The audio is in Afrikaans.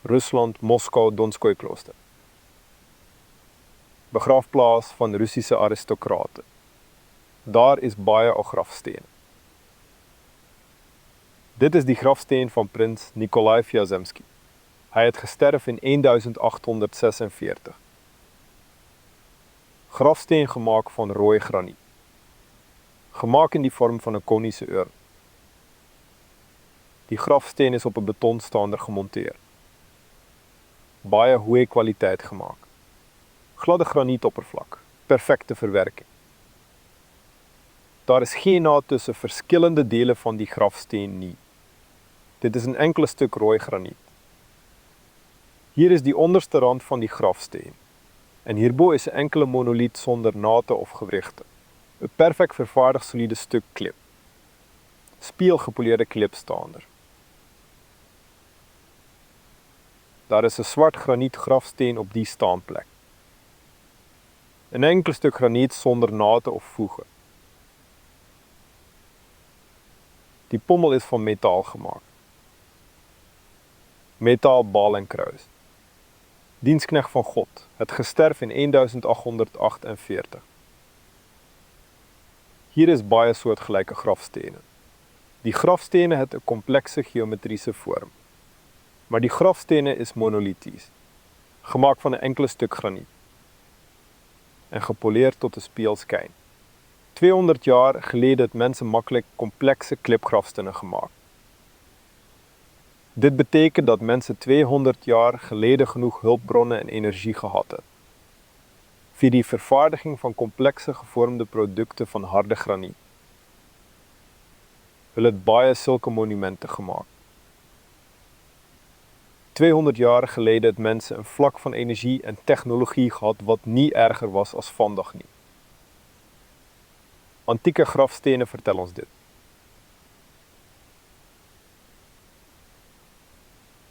Rusland, Moskou, Donskoy klooster. Begraafplaas van Russiese aristokrate. Daar is baie al grafstene. Dit is die grafsteen van prins Nikolai Vjazemski. Hy het gesterf in 1846. Grafsteen gemaak van rooi graniet. Gemaak in die vorm van 'n koniese urn. Die grafsteen is op 'n betonstaander gemonteer. Baie hoë kwaliteit gemaak. Gladde granietoppervlak, perfekte verwerking. Daar is geen naad tussen verskillende dele van die grafsteen nie. Dit is 'n enkele stuk rooi graniet. Hier is die onderste rand van die grafsteen. En hierbo is 'n enkele monoliet sonder nate of gewrigte. 'n Perfek vervaardig soliede stuk klip. Spieelgepoleerde klipstaander. Daar is 'n swart graniet grafsteen op die staanplek. 'n enkele stuk graniet sonder nate of voege. Die pommel is van metaal gemaak. Metaal bal en kruis. Diensknegt van God, het gesterf in 1848. Hier is baie soortgelyke grafstene. Die grafstene het 'n komplekse geometriese vorm. Maar die grafstene is monolities, gemaak van 'n enkele stuk graniet en gepoleerd tot 'n speelskyn. 200 jaar gelede het mense maklik komplekse klipgrafstene gemaak. Dit beteken dat mense 200 jaar gelede genoeg hulpbronne en energie gehad het vir die vervaardiging van komplekse gevormde produkte van harde graniet. Hulle het baie sulke monumente gemaak. 200 jaar gelede het mense 'n vlak van energie en tegnologie gehad wat nie erger was as vandag nie. Antieke grafstene vertel ons dit.